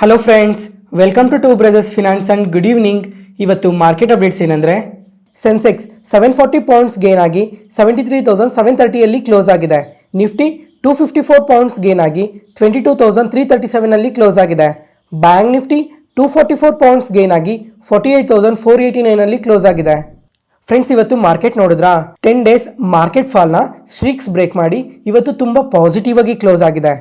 Hello friends, welcome to brothers finance and good evening. ಇವತ್ತು market updates ಏನಂದರೆ, Sensex 740 points gain ಆಗಿ 73,730 close ಆಗಿದೆ. Nifty 254 points gain ಆಗಿ 22,337 close ಆಗಿದೆ. Bank Nifty 244 points gain ಆಗಿ 48,489 close ಆಗಿದೆ. ಫ್ರೆಂಡ್ಸ್, ಇವತ್ತು ಮಾರ್ಕೆಟ್ ನೋಡಿದ್ರಾ, 10 ಡೇಸ್ ಮಾರ್ಕೆಟ್ ಫಾಲ್ನ ಸ್ಟ್ರೀಕ್ಸ್ ಬ್ರೇಕ್ ಮಾಡಿ ಇವತ್ತು ತುಂಬ ಪಾಸಿಟಿವ್ ಆಗಿ ಕ್ಲೋಸ್ ಆಗಿದೆ.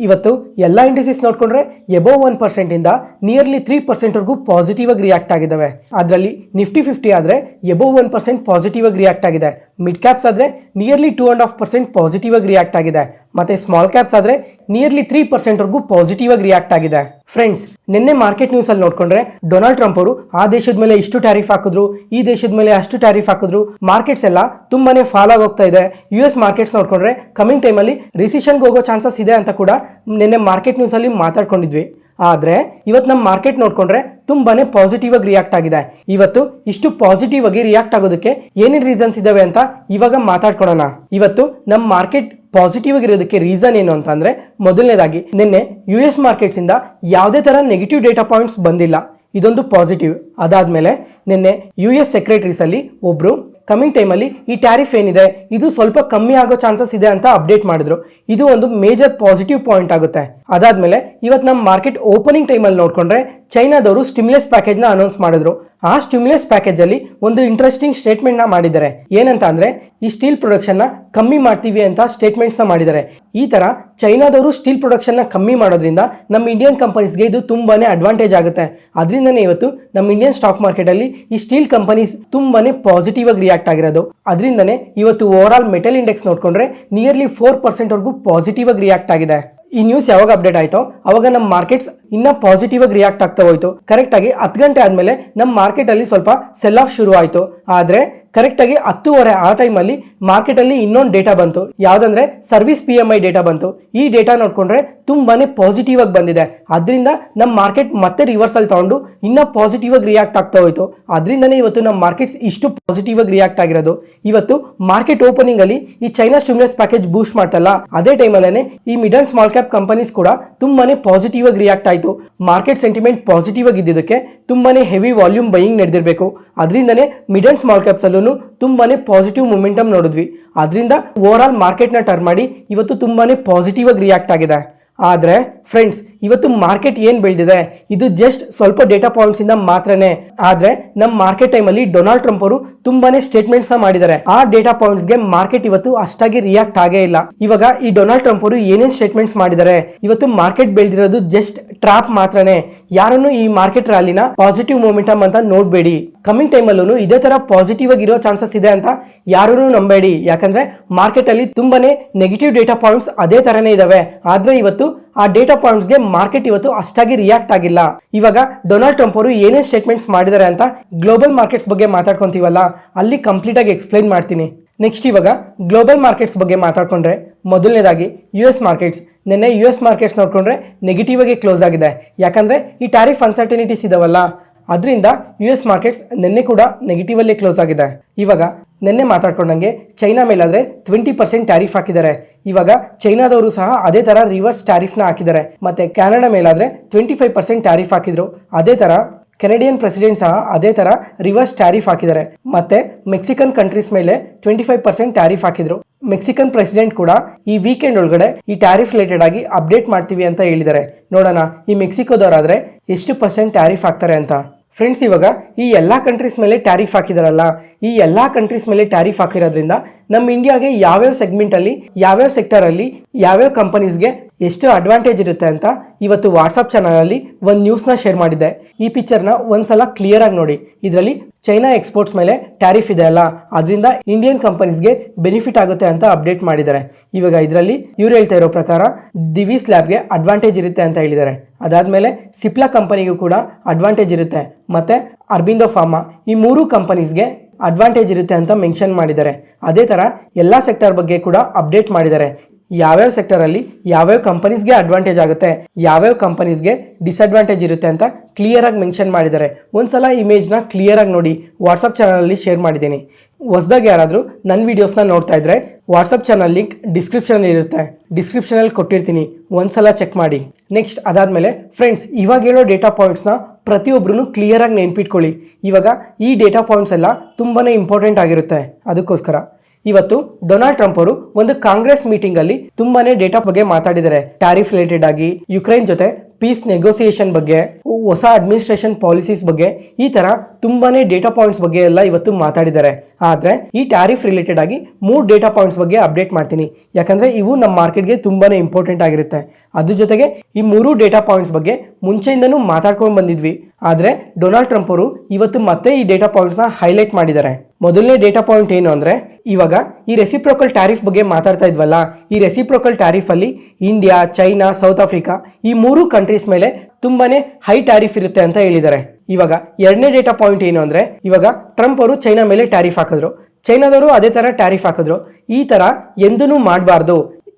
ಇವತ್ತು ಎಲ್ಲ ಇಂಡಿಸಸ್ ನೋಡಿಕೊಂಡ್ರೆ ಎಬೋವ್ 1% ನಿಯರ್ಲಿ 3% ಪಾಸಿಟಿವ್ ಆಗಿ ರಿಯಾಕ್ಟ್ ಆಗಿದ್ದಾವೆ. ಅದರಲ್ಲಿ ನಿಫ್ಟಿ 50 ಆದರೆ ಎಬೋವ್ 1% ಪಾಸಿಟಿವ್ ಆಗಿ ರಿಯಾಕ್ಟ್ ಆಗಿದೆ. ಮಿಡ್ ಕ್ಯಾಪ್ಸ್ ಆದರೆ ನಿಯರ್ಲಿ 2.5% ಪಾಸಿಟಿವ್ ಆಗಿ ರಿಯಾಕ್ಟ್ ಆಗಿದೆ. ಮತ್ತೆ ಸ್ಮಾಲ್ ಕ್ಯಾಪ್ಸ್ ಆದರೆ ನಿಯರ್ಲಿ 3% ಪಾಸಿಟಿವ್ ಆಗಿ ರಿಯಾಕ್ಟ್ ಆಗಿದೆ. ಫ್ರೆಂಡ್ಸ್, ನಿನ್ನೆ ಮಾರ್ಕೆಟ್ ನ್ಯೂಸ್ ಅಲ್ಲಿ ನೋಡ್ಕೊಂಡ್ರೆ ಡೊನಾಲ್ಡ್ ಟ್ರಂಪ್ ಅವರು ಆ ದೇಶದ ಮೇಲೆ ಇಷ್ಟು ಟ್ಯಾರಿಫ್ ಹಾಕಿದ್ರು, ಈ ದೇಶದ ಮೇಲೆ ಅಷ್ಟು ಟ್ಯಾರಿಫ್ ಹಾಕಿದ್ರು, ಮಾರ್ಕೆಟ್ಸ್ ಎಲ್ಲ ತುಂಬಾನೇ ಫಾಲ್ ಆಗೋಗ್ತಾ ಇದೆ. US ಮಾರ್ಕೆಟ್ಸ್ ನೋಡ್ಕೊಂಡ್ರೆ ಕಮಿಂಗ್ ಟೈಮಲ್ಲಿ ರಿಸಿಷನ್ಗೆ ಹೋಗೋ ಚಾನ್ಸಸ್ ಇದೆ ಅಂತ ಕೂಡ ನಿನ್ನೆ ಮಾರ್ಕೆಟ್ ನ್ಯೂಸ್ ಅಲ್ಲಿ ಮಾತಾಡ್ಕೊಂಡಿದ್ವಿ. ಆದರೆ ಇವತ್ತು ನಮ್ಮ ಮಾರ್ಕೆಟ್ ನೋಡ್ಕೊಂಡ್ರೆ ತುಂಬಾನೇ ಪಾಸಿಟಿವ್ ಆಗಿ ರಿಯಾಕ್ಟ್ ಆಗಿದೆ. ಇವತ್ತು ಇಷ್ಟು ಪಾಸಿಟಿವ್ ಆಗಿ ರಿಯಾಕ್ಟ್ ಆಗೋದಕ್ಕೆ ಏನೇನು ರೀಸನ್ಸ್ ಇದಾವೆ ಅಂತ ಇವಾಗ ಮಾತಾಡ್ಕೊಳ್ಳೋಣ. ಇವತ್ತು ನಮ್ಮ ಮಾರ್ಕೆಟ್ ಪಾಸಿಟಿವ್ ಆಗಿರೋದಕ್ಕೆ ರೀಸನ್ ಏನು ಅಂತಂದ್ರೆ, ಮೊದಲನೇದಾಗಿ ನಿನ್ನೆ US ಮಾರ್ಕೆಟ್ಸ್ ಇಂದ ಯಾವುದೇ ತರ ನೆಗೆಟಿವ್ ಡೇಟಾ ಪಾಯಿಂಟ್ಸ್ ಬಂದಿಲ್ಲ, ಇದೊಂದು ಪಾಸಿಟಿವ್. ಅದಾದ್ಮೇಲೆ ನಿನ್ನೆ US ಸೆಕ್ರೆಟರೀಸ್ ಅಲ್ಲಿ ಒಬ್ರು ಕಮಿಂಗ್ ಟೈಮಲ್ಲಿ ಈ ಟ್ಯಾರಿಫ್ ಏನಿದೆ ಇದು ಸ್ವಲ್ಪ ಕಮ್ಮಿ ಆಗೋ ಚಾನ್ಸಸ್ ಇದೆ ಅಂತ ಅಪ್ಡೇಟ್ ಮಾಡಿದ್ರು. ಇದು ಒಂದು ಮೇಜರ್ ಪಾಸಿಟಿವ್ ಪಾಯಿಂಟ್ ಆಗುತ್ತೆ. ಅದಾದ್ಮೇಲೆ ಇವತ್ತು ನಮ್ಮ ಮಾರ್ಕೆಟ್ ಓಪನಿಂಗ್ ಟೈಮಲ್ಲಿ ನೋಡ್ಕೊಂಡ್ರೆ ಚೈನಾದವರು ಸ್ಟಿಮ್ಯುಲಸ್ ಪ್ಯಾಕೇಜ್ನ ಅನೌನ್ಸ್ ಮಾಡಿದ್ರು. ಆ ಸ್ಟಿಮ್ಯುಲಸ್ ಪ್ಯಾಕೇಜ್ ಅಲ್ಲಿ ಒಂದು ಇಂಟ್ರೆಸ್ಟಿಂಗ್ ಸ್ಟೇಟ್ಮೆಂಟ್ ನ ಮಾಡಿದ್ದಾರೆ. ಏನಂತ ಅಂದ್ರೆ, ಈ ಸ್ಟೀಲ್ ಪ್ರೊಡಕ್ಷನ್ ನ ಕಮ್ಮಿ ಮಾಡ್ತೀವಿ ಅಂತ ಸ್ಟೇಟ್ಮೆಂಟ್ಸ್ ನ ಮಾಡಿದ್ದಾರೆ. ಈ ತರ ಚೈನಾದವರು ಸ್ಟೀಲ್ ಪ್ರೊಡಕ್ಷನ್ ನ ಕಮ್ಮಿ ಮಾಡೋದ್ರಿಂದ ನಮ್ಮ ಇಂಡಿಯನ್ ಕಂಪನೀಸ್ಗೆ ಇದು ತುಂಬಾನೇ ಅಡ್ವಾಂಟೇಜ್ ಆಗುತ್ತೆ. ಅದರಿಂದನೇ ಇವತ್ತು ನಮ್ಮ ಇಂಡಿಯನ್ ಸ್ಟಾಕ್ ಮಾರ್ಕೆಟ್ ಅಲ್ಲಿ ಈ ಸ್ಟೀಲ್ ಕಂಪನೀಸ್ ತುಂಬಾನೇ ಪಾಸಿಟಿವ್ ಆಗಿ ರಿಯಾಕ್ಟ್ ಆಗಿರೋದು. ಅದರಿಂದನೇ ಇವತ್ತು ಓವರ್ ಆಲ್ ಮೆಟಲ್ ಇಂಡೆಕ್ಸ್ ನೋಡ್ಕೊಂಡ್ರೆ ನಿಯರ್ಲಿ 4% ಪಾಸಿಟಿವ್ ಆಗಿ ರಿಯಾಕ್ಟ್ ಆಗಿದೆ. ಈ ನ್ಯೂಸ್ ಯಾವಾಗ ಅಪ್ಡೇಟ್ ಆಯ್ತೋ ಅವಾಗ ನಮ್ಮ ಮಾರ್ಕೆಟ್ಸ್ ಇನ್ನ ಪಾಸಿಟಿವ್ ಆಗಿ ರಿಯಾಕ್ಟ್ ಆಗ್ತಾ ಹೋಯ್ತು. ಕರೆಕ್ಟ್ ಆಗಿ 10 ಗಂಟೆ ಆದ್ಮೇಲೆ ನಮ್ಮ ಮಾರ್ಕೆಟ್ ಅಲ್ಲಿ ಸ್ವಲ್ಪ ಸೆಲ್ ಆಫ್ ಶುರು ಆಯ್ತು. ಆದ್ರೆ ಕರೆಕ್ಟ್ ಆಗಿ 10:30 ಆ ಟೈಮಲ್ಲಿ ಮಾರ್ಕೆಟ್ ಅಲ್ಲಿ ಇನ್ನೊಂದು ಡೇಟಾ ಬಂತು. ಯಾವ್ದಂದ್ರೆ ಸರ್ವಿಸ್ PMI ಡೇಟಾ ಬಂತು. ಈ ಡೇಟಾ ನೋಡ್ಕೊಂಡ್ರೆ ತುಂಬಾನೇ ಪಾಸಿಟಿವ್ ಆಗಿ ಬಂದಿದೆ. ಅದರಿಂದ ನಮ್ಮ ಮಾರ್ಕೆಟ್ ಮತ್ತೆ ರಿವರ್ಸಲ್ ತಗೊಂಡು ಇನ್ನ ಪಾಸಿಟಿವ್ ಆಗಿ ರಿಯಾಕ್ಟ್ ಆಗ್ತಾ ಹೋಯ್ತು. ಅದರಿಂದನೇ ಇವತ್ತು ನಮ್ಮ ಮಾರ್ಕೆಟ್ಸ್ ಇಷ್ಟು ಪಾಸಿಟಿವ್ ಆಗಿ ರಿಯಾಕ್ಟ್ ಆಗಿರೋದು. ಇವತ್ತು ಮಾರ್ಕೆಟ್ ಓಪನಿಂಗ್ ಅಲ್ಲಿ ಈ ಚೈನಾ ಸ್ಟಿಮ್ಯುಲಸ್ ಪ್ಯಾಕೇಜ್ ಬೂಸ್ಟ್ ಮಾಡ್ತಲ್ಲ, ಅದೇ ಟೈಮಲ್ಲೇ ಈ mid and small cap companies ಕೂಡ ತುಂಬಾನೇ ಪಾಸಿಟಿವ್ ಆಗಿ ರಿಯಾಕ್ಟ್ ಆಯ್ತು. ಮಾರ್ಕೆಟ್ ಸೆಂಟಿಮೆಂಟ್ ಪಾಸಿಟಿವ್ ಆಗಿ ಇದ್ದಿದ್ದಕ್ಕೆ ತುಂಬಾನೇ ಹೆವಿ ವಾಲ್ಯೂಮ್ ಬೈಯಿಂಗ್ ನಡೆದಿರಬೇಕು. ಅದರಿಂದನೇ ಮಿಡ್ ಅಂಡ್ ಸ್ಮಾಲ್ ಕ್ಯಾಪ್ಸ್ ಅಲ್ಲೂ ತುಂಬಾನೇ ಪಾಸಿಟಿವ್ ಮೊಮೆಂಟಮ್ ನೋಡಿದ್ವಿ. ಅದರಿಂದ ಓವರ್ ಆಲ್ ಮಾರ್ಕೆಟ್ ನ ಟರ್ನ್ ಮಾಡಿ ಇವತ್ತು ತುಂಬಾನೇ ಪಾಸಿಟಿವ್ ಆಗಿ ರಿಯಾಕ್ಟ್ ಆಗಿದೆ. ಆದ್ರೆ ಫ್ರೆಂಡ್ಸ್, ಇವತ್ತು ಮಾರ್ಕೆಟ್ ಏನ್ ಬೆಳೆದಿದೆ ಇದು ಜಸ್ಟ್ ಸ್ವಲ್ಪ ಡೇಟಾ ಪಾಯಿಂಟ್ಸ್ ಇಂದ ಮಾತ್ರನೇ. ಆದ್ರೆ ನಮ್ಮ ಮಾರ್ಕೆಟ್ ಟೈಮ್ ಅಲ್ಲಿ ಡೊನಾಲ್ಡ್ ಟ್ರಂಪ್ ಅವರು ತುಂಬಾನೇ ಸ್ಟೇಟ್ಮೆಂಟ್ಸ್ ಮಾಡಿದ್ದಾರೆ. ಆ ಡೇಟಾ ಪಾಯಿಂಟ್ಸ್ ಗೆ ಮಾರ್ಕೆಟ್ ಇವತ್ತು ಅಷ್ಟಾಗಿ ರಿಯಾಕ್ಟ್ ಆಗೇ ಇಲ್ಲ. ಇವಾಗ ಈ ಡೊನಾಲ್ಡ್ ಟ್ರಂಪ್ ಅವರು ಏನೇನ್ ಸ್ಟೇಟ್ಮೆಂಟ್ಸ್ ಮಾಡಿದ್ದಾರೆ, ಇವತ್ತು ಮಾರ್ಕೆಟ್ ಬೆಳೆದಿರೋದು ಜಸ್ಟ್ ಟ್ರಾಪ್ ಮಾತ್ರನೇ. ಯಾರನ್ನು ಈ ಮಾರ್ಕೆಟ್ ರ್ಯಾಲಿನ ಪಾಸಿಟಿವ್ ಮೊಮೆಂಟಮ್ ಅಂತ ನೋಡ್ಬೇಡಿ. ಕಮಿಂಗ್ ಟೈಮ್ ಅಲ್ಲೂ ಇದೇ ತರ ಪಾಸಿಟಿವ್ ಆಗಿರೋ ಚಾನ್ಸಸ್ ಇದೆ ಅಂತ ಯಾರೂ ನಂಬೇಡಿ. ಯಾಕಂದ್ರೆ ಮಾರ್ಕೆಟ್ ಅಲ್ಲಿ ತುಂಬಾನೇ ನೆಗೆಟಿವ್ ಡೇಟಾ ಪಾಯಿಂಟ್ಸ್ ಅದೇ ತರನೇ ಇದಾವೆ. ಆದ್ರೆ ಇವತ್ತು ಆ ಡೇಟಾ ಪಾಯಿಂಟ್ಸ್ಗೆ ಮಾರ್ಕೆಟ್ ಇವತ್ತು ಅಷ್ಟಾಗಿ ರಿಯಾಕ್ಟ್ ಆಗಿಲ್ಲ. ಇವಾಗ ಡೊನಾಲ್ಡ್ ಟ್ರಂಪ್ ಅವರು ಏನೇ ಸ್ಟೇಟ್ಮೆಂಟ್ಸ್ ಮಾಡಿದ್ದಾರೆ ಅಂತ ಗ್ಲೋಬಲ್ ಮಾರ್ಕೆಟ್ಸ್ ಬಗ್ಗೆ ಮಾತಾಡ್ಕೊಂತೀವಲ್ಲ, ಅಲ್ಲಿ ಕಂಪ್ಲೀಟ್ ಆಗಿ ಎಕ್ಸ್ಪ್ಲೈನ್ ಮಾಡ್ತೀನಿ. ನೆಕ್ಸ್ಟ್ ಇವಾಗ ಗ್ಲೋಬಲ್ ಮಾರ್ಕೆಟ್ಸ್ ಬಗ್ಗೆ ಮಾತಾಡ್ಕೊಂಡ್ರೆ, ಮೊದಲನೇದಾಗಿ US ಮಾರ್ಕೆಟ್ಸ್. ನಿನ್ನೆ US ಮಾರ್ಕೆಟ್ಸ್ ನೋಡ್ಕೊಂಡ್ರೆ ನೆಗೆಟಿವ್ ಆಗಿ ಕ್ಲೋಸ್ ಆಗಿದೆ. ಯಾಕಂದ್ರೆ ಈ ಟ್ಯಾರಿಫ್ ಅನ್ಸರ್ಟನಿಟೀಸ್ ಇದಾವಲ್ಲ, ಅದರಿಂದ US ಮಾರ್ಕೆಟ್ಸ್ ನಿನ್ನೆ ಕೂಡ ನೆಗೆಟಿವ್ ಅಲ್ಲಿ ಕ್ಲೋಸ್ ಆಗಿದೆ. ಇವಾಗ ನಿನ್ನೆ ಮಾತಾಡ್ಕೊಂಡಂಗೆ ಚೈನಾ ಮೇಲಾದ್ರೆ 20% ಟ್ಯಾರಿಫ್ ಹಾಕಿದ್ದಾರೆ. ಇವಾಗ ಚೈನಾದವರು ಸಹ ಅದೇ ತರ ರಿವರ್ಸ್ ಟ್ಯಾರಿಫ್ನ ಹಾಕಿದ್ದಾರೆ. ಮತ್ತೆ ಕ್ಯಾನಡಾ ಮೇಲಾದ್ರೆ 25% ಟ್ಯಾರಿಫ್ ಹಾಕಿದ್ರು. ಅದೇ ತರ ಕೆನಡಿಯನ್ ಪ್ರೆಸಿಡೆಂಟ್ ಸಹ ಅದೇ ತರ ರಿವರ್ಸ್ ಟ್ಯಾರಿಫ್ ಹಾಕಿದ್ದಾರೆ. ಮತ್ತೆ ಮೆಕ್ಸಿಕನ್ ಕಂಟ್ರೀಸ್ ಮೇಲೆ 25% ಟ್ಯಾರಿಫ್ ಹಾಕಿದ್ರು. ಮೆಕ್ಸಿಕನ್ ಪ್ರೆಸಿಡೆಂಟ್ ಕೂಡ ಈ ವೀಕೆಂಡ್ ಒಳಗಡೆ ಈ ಟ್ಯಾರಿಫ್ ರಿಲೇಟೆಡ್ ಆಗಿ ಅಪ್ಡೇಟ್ ಮಾಡ್ತೀವಿ ಅಂತ ಹೇಳಿದ್ದಾರೆ. ನೋಡೋಣ ಈ ಮೆಕ್ಸಿಕೋದವರಾದ್ರೆ ಎಷ್ಟು % ಟ್ಯಾರಿಫ್ ಹಾಕ್ತಾರೆ ಅಂತ. ಫ್ರೆಂಡ್ಸ್, ಇವಾಗ ಈ ಎಲ್ಲ ಕಂಟ್ರೀಸ್ ಮೇಲೆ ಟ್ಯಾರಿಫ್ ಹಾಕಿದಾರಲ್ಲ, ಈ ಎಲ್ಲ ಕಂಟ್ರೀಸ್ ಮೇಲೆ ಟ್ಯಾರಿಫ್ ಹಾಕಿರೋದ್ರಿಂದ ನಮ್ಮ ಇಂಡಿಯಾಗೆ ಯಾವ್ಯಾವ ಸೆಗ್ಮೆಂಟ್ ಅಲ್ಲಿ, ಯಾವ್ಯಾವ ಸೆಕ್ಟರ್ ಅಲ್ಲಿ, ಯಾವ್ಯಾವ ಕಂಪನೀಸ್ಗೆ ಎಷ್ಟು ಅಡ್ವಾಂಟೇಜ್ ಇರುತ್ತೆ ಅಂತ ಇವತ್ತು ವಾಟ್ಸಪ್ ಚಾನಲ್ ಅಲ್ಲಿ ಒಂದು ನ್ಯೂಸ್ನ ಶೇರ್ ಮಾಡಿದ್ದೆ. ಈ ಪಿಕ್ಚರ್ನ ಒಂದ್ಸಲ ಕ್ಲಿಯರ್ ಆಗಿ ನೋಡಿ. ಇದರಲ್ಲಿ ಚೈನಾ ಎಕ್ಸ್ಪೋರ್ಟ್ಸ್ ಮೇಲೆ ಟ್ಯಾರಿಫ್ ಇದೆ ಅಲ್ಲ, ಅದರಿಂದ ಇಂಡಿಯನ್ ಕಂಪನೀಸ್ಗೆ ಬೆನಿಫಿಟ್ ಆಗುತ್ತೆ ಅಂತ ಅಪ್ಡೇಟ್ ಮಾಡಿದ್ದಾರೆ. ಇವಾಗ ಇದರಲ್ಲಿ ಇವ್ರು ಹೇಳ್ತಾ ಇರೋ ಪ್ರಕಾರ ದಿವೀಸ್ ಲ್ಯಾಬ್ಗೆ ಅಡ್ವಾಂಟೇಜ್ ಇರುತ್ತೆ ಅಂತ ಹೇಳಿದ್ದಾರೆ. ಅದಾದ್ಮೇಲೆ ಸಿಪ್ಲಾ ಕಂಪನಿಗೂ ಕೂಡ ಅಡ್ವಾಂಟೇಜ್ ಇರುತ್ತೆ. ಮತ್ತೆ ಅರಬಿಂದೋ ಫಾರ್ಮಾ, ಈ 3 ಕಂಪನೀಸ್ಗೆ ಅಡ್ವಾಂಟೇಜ್ ಇರುತ್ತೆ ಅಂತ ಮೆನ್ಷನ್ ಮಾಡಿದ್ದಾರೆ. ಅದೇ ತರ ಎಲ್ಲ ಸೆಕ್ಟರ್ ಬಗ್ಗೆ ಕೂಡ ಅಪ್ಡೇಟ್ ಮಾಡಿದ್ದಾರೆ. ಯಾವ್ಯಾವ ಸೆಕ್ಟರ್ ಅಲ್ಲಿ ಯಾವ್ಯಾವ ಕಂಪನೀಸ್ಗೆ ಅಡ್ವಾಂಟೇಜ್ ಆಗುತ್ತೆ, ಯಾವ್ಯಾವ ಕಂಪನೀಸ್ಗೆ ಡಿಸ್ಅಡ್ವಾಂಟೇಜ್ ಇರುತ್ತೆ ಅಂತ ಕ್ಲಿಯರ್ ಆಗಿ ಮೆನ್ಷನ್ ಮಾಡಿದ್ದಾರೆ. ಒಂದ್ಸಲ ಇಮೇಜ್ನ ಕ್ಲಿಯರ್ ಆಗಿ ನೋಡಿ, ವಾಟ್ಸಪ್ ಚಾನಲ್ ಅಲ್ಲಿ ಶೇರ್ ಮಾಡಿದ್ದೀನಿ. ಹೊಸದಾಗಿ ಯಾರಾದರೂ ನನ್ನ ವಿಡಿಯೋಸ್ನ ನೋಡ್ತಾ ಇದ್ರೆ ವಾಟ್ಸಪ್ ಚಾನಲ್ ಲಿಂಕ್ ಡಿಸ್ಕ್ರಿಪ್ಷನ್ ಇರುತ್ತೆ, ಡಿಸ್ಕ್ರಿಪ್ಷನಲ್ಲಿ ಕೊಟ್ಟಿರ್ತೀನಿ, ಒಂದ್ಸಲ ಚೆಕ್ ಮಾಡಿ. ನೆಕ್ಸ್ಟ್ ಅದಾದಮೇಲೆ ಫ್ರೆಂಡ್ಸ್, ಇವಾಗ ಹೇಳೋ ಡೇಟಾ ಪಾಯಿಂಟ್ಸ್ನ ಪ್ರತಿಯೊಬ್ಬರೂ ಕ್ಲಿಯರಾಗಿ ನೆನ್ಪಿಟ್ಕೊಳ್ಳಿ. ಇವಾಗ ಈ ಡೇಟಾ ಪಾಯಿಂಟ್ಸ್ ಎಲ್ಲ ತುಂಬಾ ಇಂಪಾರ್ಟೆಂಟ್ ಆಗಿರುತ್ತೆ. ಅದಕ್ಕೋಸ್ಕರ ಇವತ್ತು ಡೊನಾಲ್ಡ್ ಟ್ರಂಪ್ ಅವರು ಒಂದು ಕಾಂಗ್ರೆಸ್ ಮೀಟಿಂಗ್ ಅಲ್ಲಿ ತುಂಬಾನೇ ಡೇಟಾ ಬಗ್ಗೆ ಮಾತಾಡಿದ್ದಾರೆ. ಟ್ಯಾರಿಫ್ ರಿಲೇಟೆಡ್ ಆಗಿ, ಯುಕ್ರೇನ್ ಜೊತೆ ಪೀಸ್ ನೆಗೋಸಿಯೇಷನ್ ಬಗ್ಗೆ, ಹೊಸ ಅಡ್ಮಿನಿಸ್ಟ್ರೇಷನ್ ಪಾಲಿಸೀಸ್ ಬಗ್ಗೆ, ಈ ತರ ತುಂಬಾನೇ ಡೇಟಾ ಪಾಯಿಂಟ್ಸ್ ಬಗ್ಗೆ ಎಲ್ಲ ಇವತ್ತು ಮಾತಾಡಿದ್ದಾರೆ. ಆದ್ರೆ ಈ ಟ್ಯಾರಿಫ್ ರಿಲೇಟೆಡ್ ಆಗಿ 3 ಡೇಟಾ ಪಾಯಿಂಟ್ಸ್ ಬಗ್ಗೆ ಅಪ್ಡೇಟ್ ಮಾಡ್ತೀನಿ, ಯಾಕಂದ್ರೆ ಇವು ನಮ್ಮ ಮಾರ್ಕೆಟ್ಗೆ ತುಂಬಾನೇ ಇಂಪಾರ್ಟೆಂಟ್ ಆಗಿರುತ್ತೆ. ಅದ್ರ ಜೊತೆಗೆ ಈ 3 ಡೇಟಾ ಪಾಯಿಂಟ್ಸ್ ಬಗ್ಗೆ ಮುಂಚೆಯಿಂದನೂ ಮಾತಾಡ್ಕೊಂಡು ಬಂದಿದ್ವಿ. ಆದ್ರೆ ಡೊನಾಲ್ಡ್ ಟ್ರಂಪ್ ಅವರು ಇವತ್ತು ಮತ್ತೆ ಈ ಡೇಟಾ ಪಾಯಿಂಟ್ಸ್ನ ಹೈಲೈಟ್ ಮಾಡಿದ್ದಾರೆ. ಮೊದಲನೇ ಡೇಟಾ ಪಾಯಿಂಟ್ ಏನು ಅಂದ್ರೆ, ಇವಾಗ ಈ ರೆಸಿಪ್ರೋಕಲ್ ಟ್ಯಾರಿಫ್ ಬಗ್ಗೆ ಮಾತಾಡ್ತಾ ಇದ್ವಲ್ಲ, ಈ ರೆಸಿಪ್ರೋಕಲ್ ಟ್ಯಾರಿಫ್ ಅಲ್ಲಿ ಇಂಡಿಯಾ, ಚೈನಾ, ಸೌತ್ ಆಫ್ರಿಕಾ ಈ 3 ಕಂಟ್ರೀಸ್ ಮೇಲೆ ತುಂಬಾನೇ ಹೈ ಟ್ಯಾರಿಫ್ ಇರುತ್ತೆ ಅಂತ ಹೇಳಿದ್ದಾರೆ. ಇವಾಗ ಎರಡನೇ ಡೇಟಾ ಪಾಯಿಂಟ್ ಏನು ಅಂದ್ರೆ, ಇವಾಗ ಟ್ರಂಪ್ ಅವರು ಚೈನಾ ಮೇಲೆ ಟ್ಯಾರಿಫ್ ಹಾಕಿದ್ರು, ಚೈನಾದವರು ಅದೇ ತರ ಟ್ಯಾರಿಫ್ ಹಾಕಿದ್ರು. ಈ ತರ ಎಂದೂ ಮಾಡಬಾರ್ದು.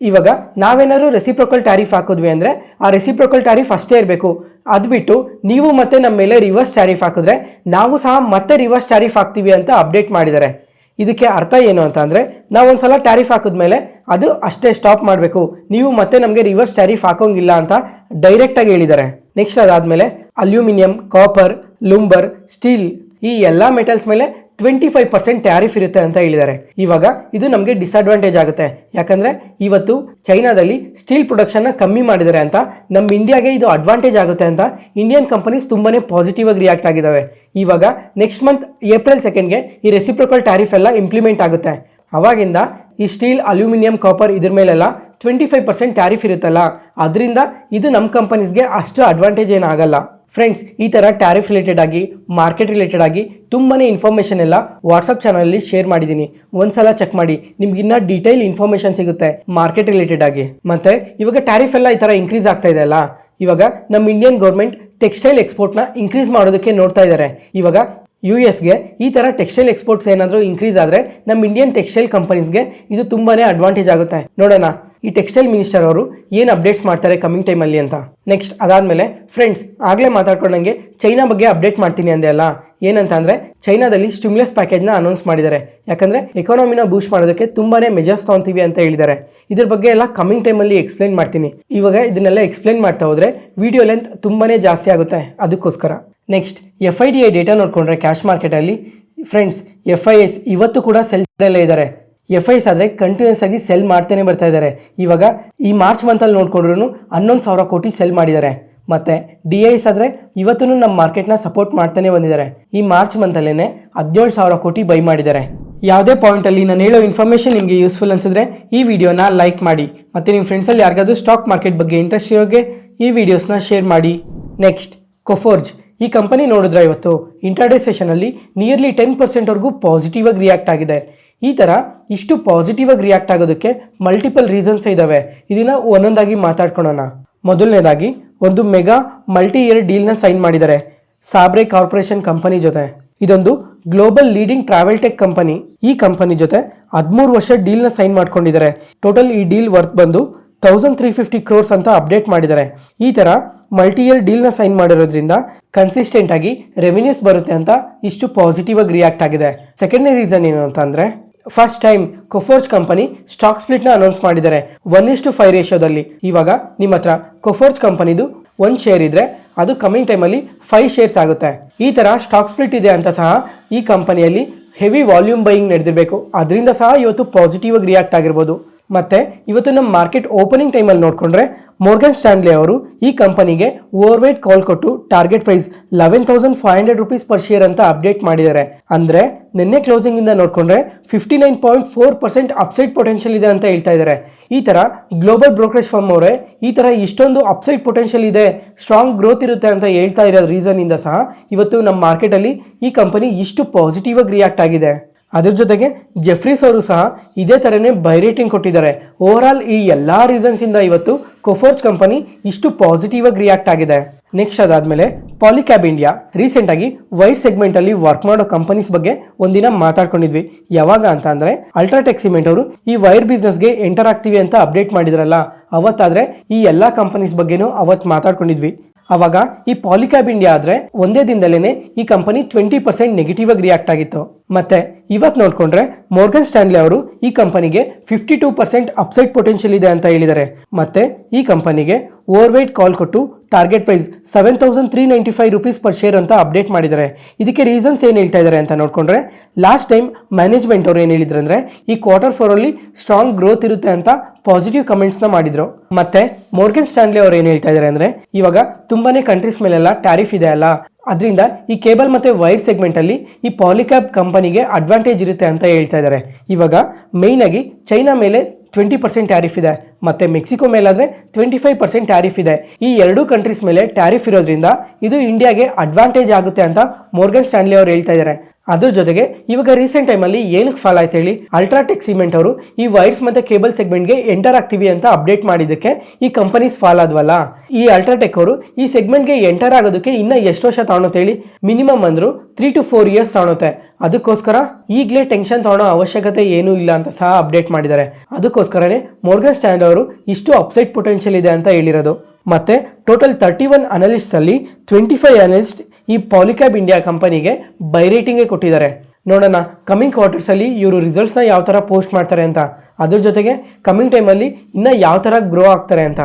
ಇವಾಗ ನಾವೇನಾದ್ರು ರೆಸಿಪ್ರೋಕಲ್ ಟ್ಯಾರಿಫ್ ಹಾಕಿದ್ವಿ ಅಂದರೆ ಆ ರೆಸಿಪ್ರೋಕಲ್ ಟ್ಯಾರಿಫ್ ಅಷ್ಟೇ ಇರಬೇಕು. ಅದು ಬಿಟ್ಟು ನೀವು ಮತ್ತೆ ನಮ್ಮ ಮೇಲೆ ರಿವರ್ಸ್ ಟ್ಯಾರಿಫ್ ಹಾಕಿದ್ರೆ ನಾವು ಸಹ ಮತ್ತೆ ರಿವರ್ಸ್ ಟ್ಯಾರಿಫ್ ಹಾಕ್ತೀವಿ ಅಂತ ಅಪ್ಡೇಟ್ ಮಾಡಿದ್ದಾರೆ. ಇದಕ್ಕೆ ಅರ್ಥ ಏನು ಅಂತ ಅಂದರೆ, ನಾವು ಒಂದ್ಸಲ ಟ್ಯಾರಿಫ್ ಹಾಕಿದ್ಮೇಲೆ ಅದು ಅಷ್ಟೇ ಸ್ಟಾಪ್ ಮಾಡಬೇಕು, ನೀವು ಮತ್ತೆ ನಮಗೆ ರಿವರ್ಸ್ ಟ್ಯಾರಿಫ್ ಹಾಕೋಂಗಿಲ್ಲ ಅಂತ ಡೈರೆಕ್ಟಾಗಿ ಹೇಳಿದ್ದಾರೆ. ನೆಕ್ಸ್ಟ್ ಅದಾದಮೇಲೆ ಅಲ್ಯೂಮಿನಿಯಂ, ಕಾಪರ್, ಲುಂಬರ್, ಸ್ಟೀಲ್ ಈ ಎಲ್ಲ ಮೆಟಲ್ಸ್ ಮೇಲೆ 25% ಟ್ಯಾರಿಫ್ ಇರುತ್ತೆ ಅಂತ ಹೇಳಿದ್ದಾರೆ. ಇವಾಗ ಇದು ನಮಗೆ ಡಿಸ್ಅಡ್ವಾಂಟೇಜ್ ಆಗುತ್ತೆ, ಯಾಕಂದರೆ ಇವತ್ತು ಚೈನಾದಲ್ಲಿ ಸ್ಟೀಲ್ ಪ್ರೊಡಕ್ಷನ್ನ ಕಮ್ಮಿ ಮಾಡಿದ್ದಾರೆ ಅಂತ ನಮ್ಮ ಇಂಡಿಯಾಗೆ ಇದು ಅಡ್ವಾಂಟೇಜ್ ಆಗುತ್ತೆ ಅಂತ ಇಂಡಿಯನ್ ಕಂಪನೀಸ್ ತುಂಬಾ ಪಾಸಿಟಿವ್ ಆಗಿ ರಿಯಾಕ್ಟ್ ಆಗಿದ್ದಾವೆ. ಇವಾಗ ನೆಕ್ಸ್ಟ್ ಮಂತ್ ಏಪ್ರಿಲ್ 2ಗೆ ಈ ರೆಸಿಪ್ರೋಕಲ್ ಟ್ಯಾರಿಫ್ ಎಲ್ಲ ಇಂಪ್ಲಿಮೆಂಟ್ ಆಗುತ್ತೆ. ಅವಾಗಿಂದ ಈ ಸ್ಟೀಲ್, ಅಲ್ಯೂಮಿನಿಯಂ, ಕಾಪರ್ ಇದ್ರ ಮೇಲೆಲ್ಲ 25% ಟ್ಯಾರಿಫ್ ಇರುತ್ತಲ್ಲ, ಅದರಿಂದ ಇದು ನಮ್ಮ ಕಂಪನೀಸ್ಗೆ ಅಷ್ಟು ಅಡ್ವಾಂಟೇಜ್ ಏನಾಗಲ್ಲ. ಫ್ರೆಂಡ್ಸ್, ಈ ಥರ ಟ್ಯಾರಿಫ್ ರಿಲೇಟೆಡ್ ಆಗಿ, ಮಾರ್ಕೆಟ್ ರಿಲೇಟೆಡ್ ಆಗಿ ತುಂಬಾ ಇನ್ಫಾರ್ಮೇಷನ್ ಎಲ್ಲ ವಾಟ್ಸಪ್ ಚಾನಲಲ್ಲಿ ಶೇರ್ ಮಾಡಿದ್ದೀನಿ, ಒಂದ್ಸಲ ಚೆಕ್ ಮಾಡಿ, ನಿಮ್ಗಿನ್ನ ಡೀಟೇಲ್ ಇನ್ಫಾರ್ಮೇಷನ್ ಸಿಗುತ್ತೆ ಮಾರ್ಕೆಟ್ ರಿಲೇಟೆಡ್ ಆಗಿ. ಮತ್ತೆ ಇವಾಗ ಟ್ಯಾರಿಫ್ ಎಲ್ಲ ಈ ಥರ ಇನ್ಕ್ರೀಸ್ ಆಗ್ತಾ ಇದೆ ಅಲ್ಲ, ಇವಾಗ ನಮ್ಮ ಇಂಡಿಯನ್ ಗೌರ್ಮೆಂಟ್ ಟೆಕ್ಸ್ಟೈಲ್ ಎಕ್ಸ್ಪೋರ್ಟ್ನ ಇನ್ಕ್ರೀಸ್ ಮಾಡೋದಕ್ಕೆ ನೋಡ್ತಾ ಇದ್ದಾರೆ. ಇವಾಗ US ಗೆ ಈ ಥರ ಟೆಕ್ಸ್ಟೈಲ್ ಎಕ್ಸ್ಪೋರ್ಟ್ಸ್ ಏನಾದರೂ ಇನ್ಕ್ರೀಸ್ ಆದರೆ ನಮ್ಮ ಇಂಡಿಯನ್ ಟೆಕ್ಸ್ಟೈಲ್ ಕಂಪನೀಸ್ಗೆ ಇದು ತುಂಬಾ ಅಡ್ವಾಂಟೇಜ್ ಆಗುತ್ತೆ. ನೋಡೋಣ ಈ ಟೆಕ್ಸ್ಟೈಲ್ ಮಿನಿಸ್ಟರ್ ಅವರು ಏನು ಅಪ್ಡೇಟ್ಸ್ ಮಾಡ್ತಾರೆ ಕಮಿಂಗ್ ಟೈಮಲ್ಲಿ ಅಂತ. ನೆಕ್ಸ್ಟ್ ಅದಾದಮೇಲೆ ಫ್ರೆಂಡ್ಸ್, ಆಗಲೇ ಮಾತಾಡ್ಕೊಂಡಂಗೆ ಚೈನಾ ಬಗ್ಗೆ ಅಪ್ಡೇಟ್ ಮಾಡ್ತೀನಿ ಅಂದೆ ಅಲ್ಲ, ಏನಂತ ಅಂದರೆ ಚೈನಾದಲ್ಲಿ ಸ್ಟಿಮ್ಯುಲಸ್ ಪ್ಯಾಕೇಜ್ನ ಅನೌನ್ಸ್ ಮಾಡಿದ್ದಾರೆ. ಯಾಕಂದರೆ ಎಕಾನಮಿನ ಬೂಸ್ಟ್ ಮಾಡೋದಕ್ಕೆ ತುಂಬಾ ಮೆಜರ್ಸ್ ತೊಗೊತೀವಿ ಅಂತ ಹೇಳಿದ್ದಾರೆ. ಇದ್ರ ಬಗ್ಗೆ ಎಲ್ಲ ಕಮಿಂಗ್ ಟೈಮಲ್ಲಿ ಎಕ್ಸ್ಪ್ಲೈನ್ ಮಾಡ್ತೀನಿ. ಇವಾಗ ಇದನ್ನೆಲ್ಲ ಎಕ್ಸ್ಪ್ಲೈನ್ ಮಾಡ್ತಾ ಹೋದರೆ ವಿಡಿಯೋ ಲೆಂತ್ ತುಂಬಾ ಜಾಸ್ತಿ ಆಗುತ್ತೆ, ಅದಕ್ಕೋಸ್ಕರ. ನೆಕ್ಸ್ಟ್ FIDI ಡೇಟಾ ನೋಡಿಕೊಂಡ್ರೆ ಕ್ಯಾಶ್ ಮಾರ್ಕೆಟಲ್ಲಿ ಫ್ರೆಂಡ್ಸ್, FIS ಇವತ್ತು ಕೂಡ ಸೆಲ್ಡಲ್ಲೇ ಇದ್ದಾರೆ. FIS ಆದರೆ ಕಂಟಿನ್ಯೂಸ್ ಆಗಿ ಸೆಲ್ ಮಾಡ್ತಾನೆ ಬರ್ತಾ ಇದ್ದಾರೆ. ಇವಾಗ ಈ ಮಾರ್ಚ್ ಮಂತಲ್ಲಿ ನೋಡ್ಕೊಂಡ್ರು 11,000 ಕೋಟಿ ಸೆಲ್ ಮಾಡಿದ್ದಾರೆ. ಮತ್ತು DIS ಆದರೆ ಇವತ್ತು ನಮ್ಮ ಮಾರ್ಕೆಟ್ನ ಸಪೋರ್ಟ್ ಮಾಡ್ತಾನೆ ಬಂದಿದ್ದಾರೆ. ಈ ಮಾರ್ಚ್ ಮಂತಲ್ಲೇ 17,000 ಕೋಟಿ ಬೈ ಮಾಡಿದ್ದಾರೆ. ಯಾವುದೇ ಪಾಯಿಂಟಲ್ಲಿ ನಾನು ಹೇಳೋ ಇನ್ಫಾರ್ಮೇಷನ್ ನಿಮಗೆ ಯೂಸ್ಫುಲ್ ಅನಿಸಿದ್ರೆ ಈ ವಿಡಿಯೋನ ಲೈಕ್ ಮಾಡಿ, ಮತ್ತು ನಿಮ್ಮ ಫ್ರೆಂಡ್ಸಲ್ಲಿ ಯಾರಿಗಾದ್ರೂ ಸ್ಟಾಕ್ ಮಾರ್ಕೆಟ್ ಬಗ್ಗೆ ಇಂಟ್ರೆಸ್ಟ್ ಇರೋಗೆ ಈ ವಿಡಿಯೋಸ್ನ ಶೇರ್ ಮಾಡಿ. ನೆಕ್ಸ್ಟ್ ಕೊಫೋರ್ಜ್, ಈ ಕಂಪನಿ ನೋಡಿದ್ರೆ ಇವತ್ತು ಇಂಟರ್ಡೇ ಸೆಷನಲ್ಲಿ ನಿಯರ್ಲಿ 10%ವರೆಗೂ ಪಾಸಿಟಿವ್ ಆಗಿ ರಿಯಾಕ್ಟ್ ಆಗಿದೆ. ಈ ಥರ ಇಷ್ಟು ಪಾಸಿಟಿವ್ ಆಗಿ ರಿಯಾಕ್ಟ್ ಆಗೋದಕ್ಕೆ ಮಲ್ಟಿಪಲ್ ರೀಸನ್ಸ್ ಇದ್ದಾವೆ. ಇದನ್ನು ಒಂದೊಂದಾಗಿ ಮಾತಾಡ್ಕೊಳ್ಳೋಣ. ಮೊದಲನೇದಾಗಿ ಒಂದು ಮೆಗಾ ಮಲ್ಟಿ ಇಯರ್ ಡೀಲ್ನ ಸೈನ್ ಮಾಡಿದ್ದಾರೆ ಸಾಬ್ರೆ ಕಾರ್ಪೊರೇಷನ್ ಕಂಪನಿ ಜೊತೆ. ಇದೊಂದು global leading travel tech company. ಈ ಕಂಪನಿ ಜೊತೆ 13 ವರ್ಷ ಡೀಲ್ನ ಸೈನ್ ಮಾಡ್ಕೊಂಡಿದ್ದಾರೆ. ಟೋಟಲ್ ಈ ಡೀಲ್ ವರ್ತ್ ಬಂದು 1350 crores ಅಂತ ಅಪ್ಡೇಟ್ ಮಾಡಿದ್ದಾರೆ. ಈ ಥರ ಮಲ್ಟಿ ಇಯರ್ ಡೀಲ್ನ ಸೈನ್ ಮಾಡಿರೋದ್ರಿಂದ ಕನ್ಸಿಸ್ಟೆಂಟ್ ಆಗಿ ರೆವಿನ್ಯೂಸ್ ಬರುತ್ತೆ ಅಂತ ಇಷ್ಟು ಪಾಸಿಟಿವ್ ಆಗಿ ರಿಯಾಕ್ಟ್ ಆಗಿದೆ. ಸೆಕೆಂಡ್ನೇ ರೀಸನ್ ಏನು ಅಂತ ಅಂದರೆ, first time Coforge company stock ಸ್ಪ್ಲಿಟ್ನ ಅನೌನ್ಸ್ ಮಾಡಿದ್ದಾರೆ 1:5 ರೇಷಿಯೋದಲ್ಲಿ. ಇವಾಗ ನಿಮ್ಮ ಹತ್ರ ಕೊಫೋರ್ಜ್ ಕಂಪನಿದು 1 ಶೇರ್ ಇದ್ರೆ ಅದು ಕಮಿಂಗ್ ಟೈಮಲ್ಲಿ 5 ಶೇರ್ಸ್ ಆಗುತ್ತೆ. ಈ ಥರ ಸ್ಟಾಕ್ ಸ್ಪ್ಲಿಟ್ ಇದೆ ಅಂತ ಸಹ ಈ ಕಂಪನಿಯಲ್ಲಿ ಹೆವಿ ವಾಲ್ಯೂಮ್ ಬೈಯಿಂಗ್ ನಡೆದಿರಬೇಕು, ಅದರಿಂದ ಸಹ ಇವತ್ತು ಪಾಸಿಟಿವ್ ಆಗಿ ರಿಯಾಕ್ಟ್ ಆಗಿರ್ಬೋದು. ಮತ್ತು ಇವತ್ತು ನಮ್ಮ ಮಾರ್ಕೆಟ್ ಓಪನಿಂಗ್ ಟೈಮಲ್ಲಿ ನೋಡಿಕೊಂಡ್ರೆ ಮೋರ್ಗನ್ ಸ್ಟ್ಯಾನ್ಲಿ ಅವರು ಈ ಕಂಪನಿಗೆ ಓವರ್ವೇಟ್ ಕಾಲ್ ಕೊಟ್ಟು target price 11,500 rupees per share ಅಂತ ಅಪ್ಡೇಟ್ ಮಾಡಿದ್ದಾರೆ. ಅಂದರೆ ನಿನ್ನೆ ಕ್ಲೋಸಿಂಗಿಂದ ನೋಡಿಕೊಂಡ್ರೆ 59.4% ಅಪ್ಸೈಡ್ ಪೊಟೆನ್ಷಿಯಲ್ ಇದೆ ಅಂತ ಹೇಳ್ತಾ ಇದ್ದಾರೆ. ಈ ಥರ ಗ್ಲೋಬಲ್ ಬ್ರೋಕರೇಜ್ ಫರ್ಮ್ ಅವರೇ ಈ ಥರ ಇಷ್ಟೊಂದು ಅಪ್ಸೈಡ್ ಪೊಟೆನ್ಷಿಯಲ್ ಇದೆ, ಸ್ಟ್ರಾಂಗ್ ಗ್ರೋತ್ ಇರುತ್ತೆ ಅಂತ ಹೇಳ್ತಾ ಇರೋ ರೀಸನ್ನಿಂದ ಸಹ ಇವತ್ತು ನಮ್ಮ ಮಾರ್ಕೆಟಲ್ಲಿ ಈ ಕಂಪನಿ ಇಷ್ಟು ಪಾಸಿಟಿವ್ ಆಗಿ ರಿಯಾಕ್ಟ್ ಆಗಿದೆ. ಅದ್ರ ಜೊತೆಗೆ ಜೆಫ್ರೀಸ್ ಅವರು ಸಹ ಇದೇ ಥರನೇ ಬೈ ರೇಟಿಂಗ್ ಕೊಟ್ಟಿದ್ದಾರೆ. ಓವರ್ ಆಲ್ ಈ ಎಲ್ಲ ರೀಸನ್ಸಿಂದ ಇವತ್ತು ಕೊಫೋರ್ಜ್ ಕಂಪನಿ ಇಷ್ಟು ಪಾಸಿಟಿವ್ ಆಗಿ ರಿಯಾಕ್ಟ್ ಆಗಿದೆ. ನೆಕ್ಸ್ಟ್ ಅದಾದಮೇಲೆ ಪಾಲಿಕ್ಯಾಬ್ ಇಂಡಿಯಾ, ರೀಸೆಂಟಾಗಿ ವೈರ್ ಸೆಗ್ಮೆಂಟಲ್ಲಿ ವರ್ಕ್ ಮಾಡೋ ಕಂಪನೀಸ್ ಬಗ್ಗೆ ಒಂದಿನ ಮಾತಾಡ್ಕೊಂಡಿದ್ವಿ. ಯಾವಾಗ ಅಂತ ಅಂದರೆ ಅಲ್ಟ್ರಾಟೆಕ್ ಸಿಮೆಂಟ್ ಅವರು ಈ ವೈರ್ ಬಿಸ್ನೆಸ್ಗೆ ಎಂಟರ್ ಆಗ್ತೀವಿ ಅಂತ ಅಪ್ಡೇಟ್ ಮಾಡಿದ್ರಲ್ಲ, ಅವತ್ತಾದರೆ ಈ ಎಲ್ಲ ಕಂಪನೀಸ್ ಬಗ್ಗೆನೂ ಅವತ್ತು ಮಾತಾಡ್ಕೊಂಡಿದ್ವಿ. ಅವಾಗ ಈ ಪಾಲಿಕ್ಯಾಬ್ ಇಂಡಿಯಾ ಆದ್ರೆ ಒಂದೇ ದಿನದಲ್ಲೇನೆ ಈ ಕಂಪನಿ 20% ನೆಗೆಟಿವ್ ಆಗಿ ರಿಯಾಕ್ಟ್ ಆಗಿತ್ತು. ಮತ್ತೆ ಇವತ್ತು ನೋಡ್ಕೊಂಡ್ರೆ ಮೋರ್ಗನ್ ಸ್ಟ್ಯಾನ್ಲಿ ಅವರು ಈ ಕಂಪನಿಗೆ 52% ಅಪ್ಸೈಡ್ ಪೊಟೆನ್ಷಿಯಲ್ ಇದೆ ಅಂತ ಹೇಳಿದ್ದಾರೆ. ಮತ್ತೆ ಈ ಕಂಪನಿಗೆ ಓವರ್ ವೇಟ್ ಕಾಲ್ ಕೊಟ್ಟು target price 7,395 rupees per share ಅಂತ ಅಪ್ಡೇಟ್ ಮಾಡಿದ್ದಾರೆ. ಇದಕ್ಕೆ ರೀಸನ್ಸ್ ಏನು ಹೇಳ್ತಾ ಇದ್ದಾರೆ ಅಂತ ನೋಡ್ಕೊಂಡ್ರೆ, ಲಾಸ್ಟ್ ಟೈಮ್ ಮ್ಯಾನೇಜ್ಮೆಂಟ್ ಅವರು ಏನು ಹೇಳಿದ್ರು ಅಂದ್ರೆ ಈ Q4 ಅಲ್ಲಿ ಸ್ಟ್ರಾಂಗ್ ಗ್ರೋತ್ ಇರುತ್ತೆ ಅಂತ ಪಾಸಿಟಿವ್ ಕಮೆಂಟ್ಸ್ ನ ಮಾಡಿದ್ರು. ಮತ್ತೆ ಮೋರ್ಗನ್ ಸ್ಟ್ಯಾನ್ಲಿ ಅವರು ಏನು ಹೇಳ್ತಾ ಇದ್ದಾರೆ ಅಂದ್ರೆ ಇವಾಗ ತುಂಬಾನೇ ಕಂಟ್ರೀಸ್ ಮೇಲೆಲ್ಲ ಟ್ಯಾರಿಫ್ ಇದೆ ಅಲ್ಲ, ಅದರಿಂದ ಈ ಕೇಬಲ್ ಮತ್ತೆ ವೈರ್ ಸೆಗ್ಮೆಂಟ್ ಅಲ್ಲಿ ಈ ಪಾಲಿಕ್ಯಾಬ್ ಕಂಪನಿಗೆ ಅಡ್ವಾಂಟೇಜ್ ಇರುತ್ತೆ ಅಂತ ಹೇಳ್ತಾ ಇದ್ದಾರೆ. ಇವಾಗ ಮೈನ್ ಆಗಿ ಚೈನಾ ಮೇಲೆ 20% ಟ್ಯಾರಿಫ್ ಇದೆ, ಮತ್ತೆ ಮೆಕ್ಸಿಕೋ ಮೇಲಾದ್ರೆ 25% ಟ್ಯಾರಿಫ್ ಇದೆ. ಈ ಎರಡೂ ಕಂಟ್ರೀಸ್ ಮೇಲೆ ಟ್ಯಾರಿಫ್ ಇರೋದ್ರಿಂದ ಇದು ಇಂಡಿಯಾಗೆ ಅಡ್ವಾಂಟೇಜ್ ಆಗುತ್ತೆ ಅಂತ ಮೋರ್ಗನ್ ಸ್ಟ್ಯಾನ್ಲಿ ಅವರು ಹೇಳ್ತಾ ಇದ್ದಾರೆ. ಅದ್ರ ಜೊತೆಗೆ ಇವಾಗ ರೀಸೆಂಟ್ ಟೈಮಲ್ಲಿ ಏನಕ್ಕೆ ಫಾಲ್ ಆಯ್ತು ಹೇಳಿ, ಅಲ್ಟ್ರಾಟೆಕ್ ಸಿಮೆಂಟ್ ಅವರು ಈ ವೈರ್ಸ್ ಮತ್ತೆ ಕೇಬಲ್ ಸೆಗ್ಮೆಂಟ್ಗೆ ಎಂಟರ್ ಆಗ್ತೀವಿ ಅಂತ ಅಪ್ಡೇಟ್ ಮಾಡಿದ್ದಕ್ಕೆ ಈ ಕಂಪನೀಸ್ ಫಾಲ್ ಆದ್ವಲ್ಲ. ಈ ಅಲ್ಟ್ರಾಟೆಕ್ ಅವರು ಈ ಸೆಗ್ಮೆಂಟ್ಗೆ ಎಂಟರ್ ಆಗೋದಕ್ಕೆ ಇನ್ನ ಎಷ್ಟು ವರ್ಷ ತಗೊಳುತ್ತೆ ಹೇಳಿ, ಮಿನಿಮಮ್ ಅಂದ್ರು 3 to 4 years ತಗೊಳುತ್ತೆ. ಅದಕ್ಕೋಸ್ಕರ ಈಗಲೇ ಟೆನ್ಷನ್ ತಗೊಳ್ಳೋ ಅವಶ್ಯಕತೆ ಏನೂ ಇಲ್ಲ ಅಂತ ಸಹ ಅಪ್ಡೇಟ್ ಮಾಡಿದ್ದಾರೆ. ಅದಕ್ಕೋಸ್ಕರನೇ ಮೋರ್ಗನ್ ಸ್ಟ್ಯಾನ್ಲಿ ಅವರು ಇಷ್ಟು ಅಪ್ಸೈಡ್ ಪೊಟೆನ್ಷಿಯಲ್ ಇದೆ ಅಂತ ಹೇಳಿರೋದು. ಮತ್ತೆ ಟೋಟಲ್ 31 ಅನಲಿಸ್ಟ್ ಅಲ್ಲಿ 25 ಅನಲಿಸ್ಟ್ ಈ ಪಾಲಿಕ್ಯಾಬ್ ಇಂಡಿಯಾ ಕಂಪನಿಗೆ ಬೈ ರೇಟಿಂಗೇ ಕೊಟ್ಟಿದ್ದಾರೆ. ನೋಡೋಣ ಕಮಿಂಗ್ ಕ್ವಾರ್ಟರ್ಸ್ ಅಲ್ಲಿ ಇವರು ರಿಸಲ್ಟ್ಸ್ನ ಯಾವ ಥರ ಪೋಸ್ಟ್ ಮಾಡ್ತಾರೆ ಅಂತ, ಅದ್ರ ಜೊತೆಗೆ ಕಮಿಂಗ್ ಟೈಮಲ್ಲಿ ಇನ್ನು ಯಾವ ಥರ ಗ್ರೋ ಆಗ್ತಾರೆ ಅಂತ.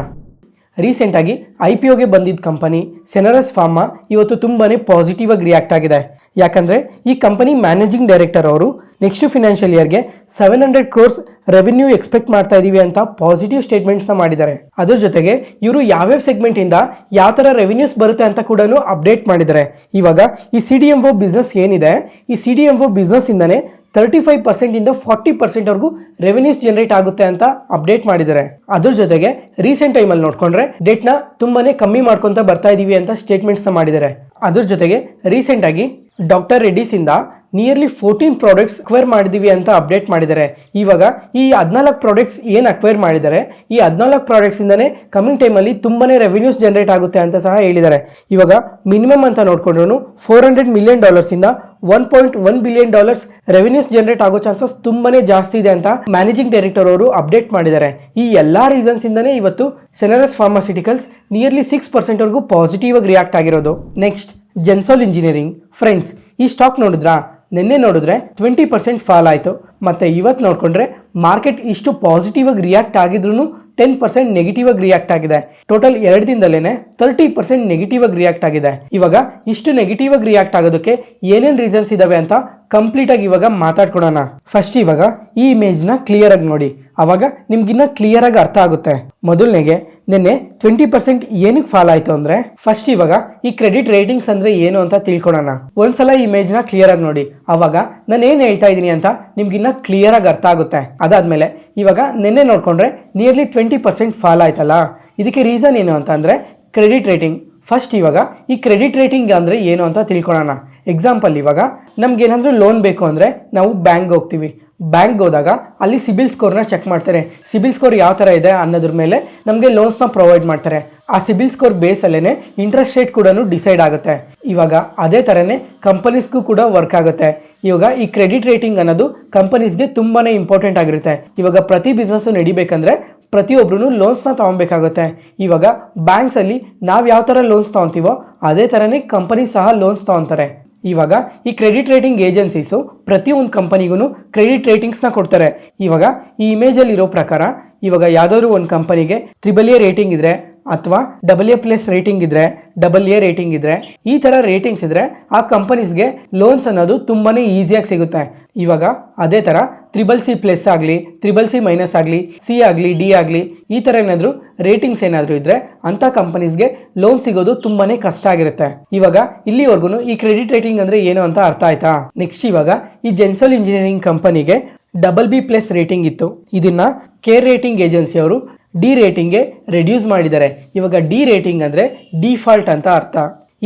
ರೀಸೆಂಟಾಗಿ IPOಗೆ ಬಂದಿದ್ದ ಕಂಪನಿ ಸೆನರಸ್ ಫಾರ್ಮಾ ಇವತ್ತು ತುಂಬಾನೇ ಪಾಸಿಟಿವ್ ಆಗಿ ರಿಯಾಕ್ಟ್ ಆಗಿದೆ. ಯಾಕಂದ್ರೆ ಈ ಕಂಪನಿ ಮ್ಯಾನೇಜಿಂಗ್ ಡೈರೆಕ್ಟರ್ ಅವರು ನೆಕ್ಸ್ಟ್ ಫಿನಾನ್ಷಿಯಲ್ ಇಯರ್ಗೆ 700 crores ರೆವೆನ್ಯೂ ಎಕ್ಸ್ಪೆಕ್ಟ್ ಮಾಡ್ತಾ ಇದೀವಿ ಅಂತ ಪಾಸಿಟಿವ್ ಸ್ಟೇಟ್ಮೆಂಟ್ಸ್ನ ಮಾಡಿದ್ದಾರೆ. ಅದ್ರ ಜೊತೆಗೆ ಇವರು ಯಾವ್ಯಾವ ಸೆಗ್ಮೆಂಟ್ ಇಂದ ಯಾವ ಥರ ರೆವೆನ್ಯೂಸ್ ಬರುತ್ತೆ ಅಂತ ಕೂಡ ಅಪ್ಡೇಟ್ ಮಾಡಿದ್ದಾರೆ. ಇವಾಗ ಈ CDMO ಬಿಸ್ನೆಸ್ ಏನಿದೆ, ಈ CDMO ಬಿಸ್ನೆಸ್ ಇಂದಾನೆ 35% ಇಂದ 40% ವರೆಗೂ ರೆವೆನ್ಯೂಸ್ ಜನರೇಟ್ ಆಗುತ್ತೆ ಅಂತ ಅಪ್ಡೇಟ್ ಮಾಡಿದ್ದಾರೆ. ಅದ್ರ ಜೊತೆಗೆ ರೀಸೆಂಟ್ ಟೈಮಲ್ಲಿ ನೋಡ್ಕೊಂಡ್ರೆ ಡೆಟ್ನ ತುಂಬಾನೇ ಕಮ್ಮಿ ಮಾಡ್ಕೊಂತ ಬರ್ತಾ ಇದೀವಿ ಅಂತ ಸ್ಟೇಟ್ಮೆಂಟ್ಸ್ನ ಮಾಡಿದ್ದಾರೆ. ಅದ್ರ ಜೊತೆಗೆ ರೀಸೆಂಟ್ ಆಗಿ ಡಾಕ್ಟರ್ ರೆಡ್ಡಿಸ್ ಇಂದ ನಿಯರ್ಲಿ 14 ಪ್ರಾಡಕ್ಟ್ಸ್ ಅಕ್ವೈರ್ ಮಾಡಿದೀವಿ ಅಂತ ಅಪ್ಡೇಟ್ ಮಾಡಿದ್ದಾರೆ. ಇವಾಗ ಈ 14 ಪ್ರಾಡಕ್ಟ್ಸ್ ಏನು ಅಕ್ವೈರ್ ಮಾಡಿದ್ದಾರೆ, ಈ 14 ಪ್ರಾಡಕ್ಟ್ಸ್ ಇಂದಾನೆ ಕಮಿಂಗ್ ಟೈಮಲ್ಲಿ ತುಂಬಾನೇ ರೆವೆನ್ಯೂಸ್ ಜನರೇಟ್ ಆಗುತ್ತೆ ಅಂತ ಸಹ ಹೇಳಿದ್ದಾರೆ. ಇವಾಗ ಮಿನಿಮಮ್ ಅಂತ ನೋಡ್ಕೊಂಡ್ರು $400 million ಇಂದ $1.1 billion ರೆವೆನ್ಯೂಸ್ ಜನರೇಟ್ ಆಗೋ ಚಾನ್ಸಸ್ ತುಂಬಾನೇ ಜಾಸ್ತಿ ಇದೆ ಅಂತ ಮ್ಯಾನೇಜಿಂಗ್ ಡೈರೆಕ್ಟರ್ ಅವರು ಅಪ್ಡೇಟ್ ಮಾಡಿದ್ದಾರೆ. ಈ ಎಲ್ಲಾ ರೀಸನ್ಸ್ ಇಂದಾನೆ ಇವತ್ತು ಸೆನರಸ್ ಫಾರ್ಮಾಸ್ಯೂಟಿಕಲ್ಸ್ ನಿಯರ್ಲಿ 6% ವರೆಗೂ ಪಾಸಿಟಿವ್ ಆಗಿ ರಿಯಾಕ್ಟ್ ಆಗಿರೋದು. Next Gensol engineering. ಫ್ರೆಂಡ್ಸ್, ಈ ಸ್ಟಾಕ್ ನೋಡಿದ್ರಾ? ನಿನ್ನೆ ನೋಡಿದ್ರೆ 20% ಫಾಲ್ ಆಯಿತು. ಮತ್ತು ಇವತ್ತು ನೋಡಿಕೊಂಡ್ರೆ ಮಾರ್ಕೆಟ್ ಇಷ್ಟು ಪಾಸಿಟಿವ್ ಆಗಿ ರಿಯಾಕ್ಟ್ ಆಗಿದ್ರು 10% ನೆಗೆಟಿವ್ ಆಗಿ ರಿಯಾಕ್ಟ್ ಆಗಿದೆ. ಟೋಟಲ್ 2 ದಿನದಲ್ಲೇ 30% ನೆಗೆಟಿವ್ ಆಗಿ ರಿಯಾಕ್ಟ್ ಆಗಿದೆ. ಇವಾಗ ಇಷ್ಟು ನೆಗೆಟಿವ್ ಆಗಿ ರಿಯಾಕ್ಟ್ ಆಗೋದಕ್ಕೆ ಏನೇನು ರೀಸನ್ಸ್ ಇದಾವೆ ಅಂತ ಕಂಪ್ಲೀಟ್ ಆಗಿ ಇವಾಗ ಮಾತಾಡ್ಕೊಳೋಣ. ಫಸ್ಟ್ ಇವಾಗ ಈ ಇಮೇಜ್ನ ಕ್ಲಿಯರ್ ಆಗಿ ನೋಡಿ, ಅವಾಗ ನಿಮ್ಗಿನ್ನ ಕ್ಲಿಯರ್ ಆಗಿ ಅರ್ಥ ಆಗುತ್ತೆ. ಮೊದಲನೇಗೆ ನಿನ್ನೆ 20% ಏನಕ್ಕೆ ಫಾಲ್ ಆಯ್ತು ಅಂದ್ರೆ, ಫಸ್ಟ್ ಇವಾಗ ಈ ಕ್ರೆಡಿಟ್ ರೇಟಿಂಗ್ಸ್ ಅಂದ್ರೆ ಏನು ಅಂತ ತಿಳ್ಕೊಳ್ಳೋಣ. ಒಂದ್ಸಲ ಈ ಇಮೇಜ್ನ ಕ್ಲಿಯರ್ ಆಗಿ ನೋಡಿ, ಅವಾಗ ನಾನು ಏನು ಹೇಳ್ತಾ ಇದ್ದೀನಿ ಅಂತ ನಿಮ್ಗಿನ್ನ ಕ್ಲಿಯರ್ ಆಗಿ ಅರ್ಥ ಆಗುತ್ತೆ. ಅದಾದ್ಮೇಲೆ ಇವಾಗ ನಿನ್ನೆ ನೋಡ್ಕೊಂಡ್ರೆ ನಿಯರ್ಲಿ 20% ಫಾಲ್ ಆಯ್ತಲ್ಲ, ಇದಕ್ಕೆ ರೀಸನ್ ಏನು ಅಂತ ಅಂದ್ರೆ ಕ್ರೆಡಿಟ್ ರೇಟಿಂಗ್. ಫಸ್ಟ್ ಇವಾಗ ಈ ಕ್ರೆಡಿಟ್ ರೇಟಿಂಗ್ ಅಂದರೆ ಏನು ಅಂತ ತಿಳ್ಕೊಳ್ಳೋಣ. ಎಕ್ಸಾಂಪಲ್, ಇವಾಗ ನಮ್ಗೆ ಏನಾದರೂ ಲೋನ್ ಬೇಕು ಅಂದರೆ ನಾವು ಬ್ಯಾಂಕ್ಗೆ ಹೋಗ್ತೀವಿ. ಬ್ಯಾಂಕ್ಗೆ ಹೋದಾಗ ಅಲ್ಲಿ ಸಿಬಿಲ್ ಸ್ಕೋರ್ನ ಚೆಕ್ ಮಾಡ್ತಾರೆ. ಸಿಬಿಲ್ ಸ್ಕೋರ್ ಯಾವ ಥರ ಇದೆ ಅನ್ನೋದ್ರ ಮೇಲೆ ನಮಗೆ ಲೋನ್ಸ್ನ ಪ್ರೊವೈಡ್ ಮಾಡ್ತಾರೆ. ಆ ಸಿಬಿಲ್ ಸ್ಕೋರ್ ಬೇಸಲ್ಲೇ ಇಂಟ್ರೆಸ್ಟ್ ರೇಟ್ ಕೂಡ ಡಿಸೈಡ್ ಆಗುತ್ತೆ. ಇವಾಗ ಅದೇ ಥರನೇ ಕಂಪನೀಸ್ಗೂ ಕೂಡ ವರ್ಕ್ ಆಗುತ್ತೆ. ಇವಾಗ ಈ ಕ್ರೆಡಿಟ್ ರೇಟಿಂಗ್ ಅನ್ನೋದು ಕಂಪನೀಸ್ಗೆ ತುಂಬಾ ಇಂಪಾರ್ಟೆಂಟ್ ಆಗಿರುತ್ತೆ. ಇವಾಗ ಪ್ರತಿ ಬಿಸ್ನೆಸ್ಸು ನಡಿಬೇಕಂದ್ರೆ ಪ್ರತಿಯೊಬ್ಬರೂ ಲೋನ್ಸ್ನ ತೊಗೊಬೇಕಾಗುತ್ತೆ. ಇವಾಗ ಬ್ಯಾಂಕ್ಸಲ್ಲಿ ನಾವು ಯಾವ ಥರ ಲೋನ್ಸ್ ತೊಗೊತೀವೋ ಅದೇ ಥರನೇ ಕಂಪನಿ ಸಹ ಲೋನ್ಸ್ ತೊಗೊತಾರೆ. ಇವಾಗ ಈ ಕ್ರೆಡಿಟ್ ರೇಟಿಂಗ್ ಏಜೆನ್ಸೀಸು ಪ್ರತಿಯೊಂದು ಕಂಪನಿಗೂ ಕ್ರೆಡಿಟ್ ರೇಟಿಂಗ್ಸ್ನ ಕೊಡ್ತಾರೆ. ಇವಾಗ ಈ ಇಮೇಜಲ್ಲಿ ಇರೋ ಪ್ರಕಾರ ಇವಾಗ ಯಾವುದಾದ್ರು ಒಂದು ಕಂಪನಿಗೆ AAA ರೇಟಿಂಗ್ ಇದ್ರೆ ಅಥವಾ AA+ ರೇಟಿಂಗ್ ಇದ್ರೆ, AA ರೇಟಿಂಗ್ ಇದ್ರೆ, ಈ ಥರ ರೇಟಿಂಗ್ಸ್ ಇದ್ರೆ ಆ ಕಂಪನೀಸ್ಗೆ ಲೋನ್ಸ್ ಅನ್ನೋದು ತುಂಬಾ ಈಸಿಯಾಗಿ ಸಿಗುತ್ತೆ. ಇವಾಗ ಅದೇ ಥರ CCC+ ಆಗಲಿ, CCC- ಆಗಲಿ, C ಆಗಲಿ, D ಆಗಲಿ, ಈ ಥರ ಏನಾದರೂ ರೇಟಿಂಗ್ಸ್ ಏನಾದರೂ ಇದ್ದರೆ ಅಂಥ ಕಂಪನೀಸ್ಗೆ ಲೋನ್ ಸಿಗೋದು ತುಂಬಾ ಕಷ್ಟ ಆಗಿರುತ್ತೆ. ಇವಾಗ ಇಲ್ಲಿವರೆಗೂ ಈ ಕ್ರೆಡಿಟ್ ರೇಟಿಂಗ್ ಅಂದರೆ ಏನು ಅಂತ ಅರ್ಥ ಆಯ್ತಾ? ನೆಕ್ಸ್ಟ್ ಇವಾಗ ಈ ಜೆನ್ಸಾಲ್ ಇಂಜಿನಿಯರಿಂಗ್ ಕಂಪನಿಗೆ BB+ ರೇಟಿಂಗ್ ಇತ್ತು. ಇದನ್ನ ಕೇರ್ ರೇಟಿಂಗ್ ಏಜೆನ್ಸಿ ಅವರು D ರೇಟಿಂಗ್ಗೆ ರೆಡ್ಯೂಸ್ ಮಾಡಿದ್ದಾರೆ. ಇವಾಗ D ರೇಟಿಂಗ್ ಅಂದರೆ ಡಿಫಾಲ್ಟ್ ಅಂತ ಅರ್ಥ.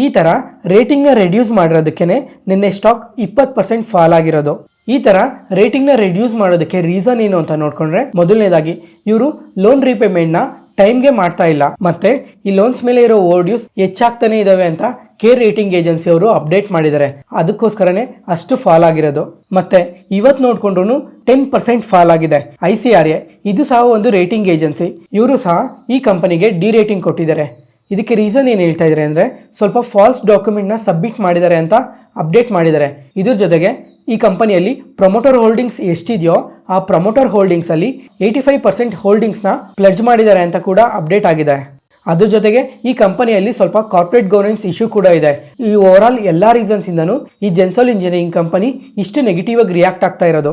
ಈ ಥರ ರೇಟಿಂಗ್ನ ರೆಡ್ಯೂಸ್ ಮಾಡಿರೋದಕ್ಕೆ ನಿನ್ನೆ ಸ್ಟಾಕ್ 20% ಫಾಲ್ ಆಗಿರೋದು. ಈ ಥರ ರೇಟಿಂಗ್ನ ರೆಡ್ಯೂಸ್ ಮಾಡೋದಕ್ಕೆ ರೀಸನ್ ಏನು ಅಂತ ನೋಡ್ಕೊಂಡ್ರೆ, ಮೊದಲನೇದಾಗಿ ಇವರು ಲೋನ್ ರೀಪೇಮೆಂಟ್ನ ಟೈಮ್ಗೆ ಮಾಡ್ತಾ ಇಲ್ಲ, ಮತ್ತೆ ಈ ಲೋನ್ಸ್ ಮೇಲೆ ಇರೋ ಓವರ್ಡ್ಯೂಸ್ ಹೆಚ್ಚಾಗ್ತಾನೆ ಇದಾವೆ ಅಂತ ಕೇರ್ ರೇಟಿಂಗ್ ಏಜೆನ್ಸಿ ಅವರು ಅಪ್ಡೇಟ್ ಮಾಡಿದ್ದಾರೆ. ಅದಕ್ಕೋಸ್ಕರನೇ ಅಷ್ಟು ಫಾಲ್ ಆಗಿರೋದು. ಮತ್ತೆ ಇವತ್ತು ನೋಡ್ಕೊಂಡ್ರು 10% ಫಾಲ್ ಆಗಿದೆ. ICRA ಇದು ಸಹ ಒಂದು ರೇಟಿಂಗ್ ಏಜೆನ್ಸಿ, ಇವರು ಸಹ ಈ ಕಂಪನಿಗೆ D ರೇಟಿಂಗ್ ಕೊಟ್ಟಿದ್ದಾರೆ. ಇದಕ್ಕೆ ರೀಸನ್ ಏನು ಹೇಳ್ತಾ ಇದ್ದಾರೆ ಅಂದರೆ ಸ್ವಲ್ಪ ಫಾಲ್ಸ್ ಡಾಕ್ಯುಮೆಂಟ್ನ ಸಬ್ಮಿಟ್ ಮಾಡಿದ್ದಾರೆ ಅಂತ ಅಪ್ಡೇಟ್ ಮಾಡಿದ್ದಾರೆ. ಇದ್ರ ಜೊತೆಗೆ ಈ ಕಂಪನಿಯಲ್ಲಿ ಪ್ರಮೋಟರ್ ಹೋಲ್ಡಿಂಗ್ಸ್ ಎಷ್ಟಿದೆಯೋ ಆ ಪ್ರಮೋಟರ್ ಹೋಲ್ಡಿಂಗ್ಸಲ್ಲಿ 85% ಹೋಲ್ಡಿಂಗ್ಸ್ನ ಪ್ಲೆಡ್ಜ್ ಮಾಡಿದ್ದಾರೆ ಅಂತ ಕೂಡ ಅಪ್ಡೇಟ್ ಆಗಿದೆ. ಅದ್ರ ಜೊತೆಗೆ ಈ ಕಂಪನಿಯಲ್ಲಿ ಸ್ವಲ್ಪ ಕಾರ್ಪೊರೇಟ್ ಗವರ್ನೆನ್ಸ್ ಇಶ್ಯೂ ಕೂಡ ಇದೆ. ಈ ಓವರ್ ಆಲ್ ಎಲ್ಲ ರೀಸನ್ಸಿಂದನೂ ಈ ಜೆನ್ಸಾಲ್ ಇಂಜಿನಿಯರಿಂಗ್ ಕಂಪನಿ ಇಷ್ಟು ನೆಗೆಟಿವ್ ಆಗಿ ರಿಯಾಕ್ಟ್ ಆಗ್ತಾ ಇರೋದು.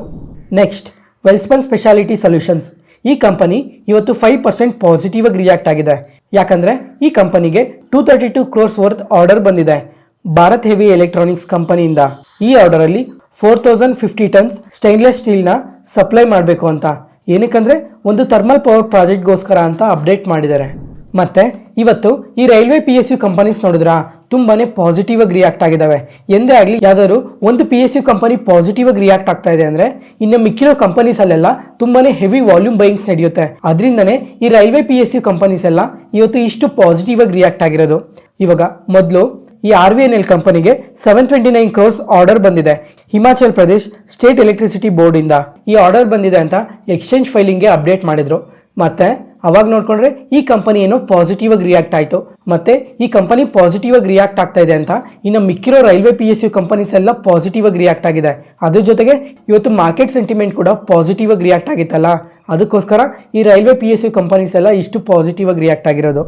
Next, Welspun speciality solutions. ಈ ಕಂಪನಿ ಇವತ್ತು 5% ಪಾಸಿಟಿವ್ ಆಗಿ ರಿಯಾಕ್ಟ್ ಆಗಿದೆ. ಯಾಕಂದರೆ ಈ ಕಂಪನಿಗೆ 232 crores ವರ್ತ್ ಆರ್ಡರ್ ಬಂದಿದೆ ಭಾರತ್ ಹೆವಿ ಎಲೆಕ್ಟ್ರಾನಿಕ್ಸ್ ಕಂಪನಿಯಿಂದ. ಈ ಆರ್ಡರಲ್ಲಿ 4050 ಟನ್ಸ್ ಸ್ಟೈನ್ಲೆಸ್ ಸ್ಟೀಲ್ನ ಸಪ್ಲೈ ಮಾಡಬೇಕು ಅಂತ. ಏನಕ್ಕಂದರೆ ಒಂದು ಥರ್ಮಲ್ ಪವರ್ ಪ್ರಾಜೆಕ್ಟ್ಗೋಸ್ಕರ ಅಂತ ಅಪ್ಡೇಟ್ ಮಾಡಿದ್ದಾರೆ. ಮತ್ತು ಇವತ್ತು ಈ ರೈಲ್ವೆ PSU ಕಂಪನೀಸ್ ನೋಡಿದ್ರಾ ತುಂಬಾ ಪಾಸಿಟಿವ್ ಆಗಿ ರಿಯಾಕ್ಟ್ ಆಗಿದ್ದಾವೆ. ಎಂದೇ ಆಗಲಿ ಯಾವ್ದಾದ್ರು ಒಂದು PSU ಕಂಪನಿ ಪಾಸಿಟಿವ್ ಆಗಿ ರಿಯಾಕ್ಟ್ ಆಗ್ತಾ ಇದೆ ಅಂದರೆ ಇನ್ನು ಮಿಕ್ಕಿರೋ ಕಂಪನೀಸಲ್ಲೆಲ್ಲ ತುಂಬಾ ಹೆವಿ ವಾಲ್ಯೂಮ್ ಬೈಯಿಂಗ್ಸ್ ನಡೆಯುತ್ತೆ. ಅದರಿಂದನೇ ಈ ರೈಲ್ವೆ PSU ಕಂಪನೀಸ್ ಎಲ್ಲ ಇವತ್ತು ಇಷ್ಟು ಪಾಸಿಟಿವ್ ಆಗಿ ರಿಯಾಕ್ಟ್ ಆಗಿರೋದು. ಇವಾಗ ಮೊದಲು ಈ RVNL ಕಂಪನಿಗೆ 729 crores ಆರ್ಡರ್ ಬಂದಿದೆ ಹಿಮಾಚಲ್ ಪ್ರದೇಶ್ ಸ್ಟೇಟ್ ಎಲೆಕ್ಟ್ರಿಸಿಟಿ ಬೋರ್ಡಿಂದ. ಈ ಆರ್ಡರ್ ಬಂದಿದೆ ಅಂತ ಎಕ್ಸ್ಚೇಂಜ್ ಫೈಲಿಂಗ್ಗೆ ಅಪ್ಡೇಟ್ ಮಾಡಿದ್ರು. ಮತ್ತೆ ಅವಾಗ ನೋಡ್ಕೊಂಡ್ರೆ ಈ ಕಂಪನಿ ಏನೋ ಪಾಸಿಟಿವ್ ಆಗಿ ರಿಯಾಕ್ಟ್ ಆಯಿತು. ಮತ್ತೆ ಈ ಕಂಪನಿ ಪಾಸಿಟಿವ್ ಆಗಿ ರಿಯಾಕ್ಟ್ ಆಗ್ತಾ ಇದೆ ಅಂತ ಇನ್ನು ಮಿಕ್ಕಿರೋ ರೈಲ್ವೆ PSU ಕಂಪನೀಸ್ ಎಲ್ಲ ಪಾಸಿಟಿವ್ ಆಗಿ ರಿಯಾಕ್ಟ್ ಆಗಿದೆ. ಅದ್ರ ಜೊತೆಗೆ ಇವತ್ತು ಮಾರ್ಕೆಟ್ ಸೆಂಟಿಮೆಂಟ್ ಕೂಡ ಪಾಸಿಟಿವ್ ಆಗಿ ರಿಯಾಕ್ಟ್ ಆಗಿತ್ತಲ್ಲ, ಅದಕ್ಕೋಸ್ಕರ ಈ ರೈಲ್ವೆ PSU ಕಂಪನೀಸ್ ಎಲ್ಲ ಇಷ್ಟು ಪಾಸಿಟಿವ್ ಆಗಿ ರಿಯಾಕ್ಟ್ ಆಗಿರೋದು.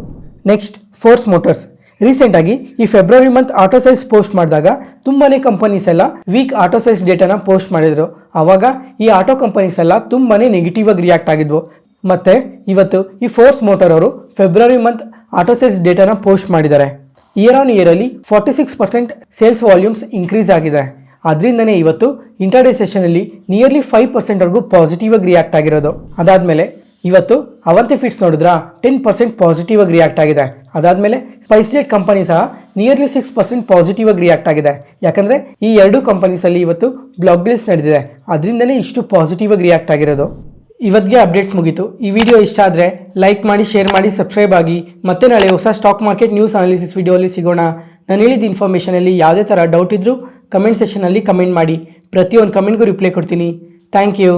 Next, force motors. ರೀಸೆಂಟಾಗಿ ಈ February month auto size post ಮಾಡಿದಾಗ ತುಂಬಾ ಕಂಪನೀಸ್ ಎಲ್ಲ ವೀಕ್ ಆಟೋ ಸೈಜ್ ಡೇಟಾನ ಪೋಸ್ಟ್ ಮಾಡಿದ್ರು. ಆವಾಗ ಈ ಆಟೋ ಕಂಪನೀಸ್ ಎಲ್ಲ ತುಂಬಾ ನೆಗೆಟಿವ್ ಆಗಿ ರಿಯಾಕ್ಟ್ ಆಗಿದ್ವು. ಮತ್ತು ಇವತ್ತು ಈ ಫೋರ್ಸ್ ಮೋಟರ್ ಅವರು ಫೆಬ್ರವರಿ ಮಂತ್ ಆಟೋ ಸೈಜ್ ಡೇಟಾನ ಪೋಸ್ಟ್ ಮಾಡಿದ್ದಾರೆ. ಇಯರ್ ಆನ್ ಇಯರಲ್ಲಿ 46% ಸೇಲ್ಸ್ ವಾಲ್ಯೂಮ್ಸ್ ಇನ್ಕ್ರೀಸ್ ಆಗಿದೆ. ಅದರಿಂದನೇ ಇವತ್ತು ಇಂಟರ್ಡೇ ಸೆಷನಲ್ಲಿ ನಿಯರ್ಲಿ 5%ವರೆಗೂ ಪಾಸಿಟಿವ್ ಆಗಿ ರಿಯಾಕ್ಟ್ ಆಗಿರೋದು. ಅದಾದಮೇಲೆ ಇವತ್ತು ಅವಂತಿ ಫಿಟ್ಸ್ ನೋಡಿದ್ರಾ 10% ಪಾಸಿಟಿವ್ ಆಗಿ ರಿಯಾಕ್ಟ್ ಆಗಿದೆ. ಅದಾದಮೇಲೆ ಸ್ಪೈಸ್ ಜೆಟ್ ಕಂಪನಿ ಸಹ ನಿಯರ್ಲಿ 6% ಪಾಸಿಟಿವ್ ಆಗಿ ರಿಯಾಕ್ಟ್ ಆಗಿದೆ. ಯಾಕಂದರೆ ಈ ಎರಡು ಕಂಪನೀಸಲ್ಲಿ ಇವತ್ತು ಬ್ಲಾಕ್ ಡೀಲ್ಸ್ ನಡೆದಿದೆ. ಅದರಿಂದನೇ ಇಷ್ಟು ಪಾಸಿಟಿವ್ ಆಗಿ ರಿಯಾಕ್ಟ್ ಆಗಿರೋದು. ಇವತ್ತಿಗೆ ಅಪ್ಡೇಟ್ಸ್ ಮುಗೀತು. ಈ ವಿಡಿಯೋ ಇಷ್ಟ ಆದರೆ ಲೈಕ್ ಮಾಡಿ, ಶೇರ್ ಮಾಡಿ, ಸಬ್ಸ್ಕ್ರೈಬ್ ಆಗಿ. ಮತ್ತೆ ನಾಳೆ ಹೊಸ ಸ್ಟಾಕ್ ಮಾರ್ಕೆಟ್ ನ್ಯೂಸ್ ಅನಾಲಿಸಿಸ್ ವಿಡಿಯೋಲಿ ಸಿಗೋಣ. ನಾನು ಹೇಳಿದ ಇನ್ಫಾರ್ಮೇಷನಲ್ಲಿ ಯಾವುದೇ ಥರ ಡೌಟ್ ಇದ್ದರೂ ಕಮೆಂಟ್ ಸೆಷನಲ್ಲಿ ಕಮೆಂಟ್ ಮಾಡಿ. ಪ್ರತಿಯೊಂದು ಕಮೆಂಟ್ಗೂ ರಿಪ್ಲೈ ಕೊಡ್ತೀನಿ. Thank you.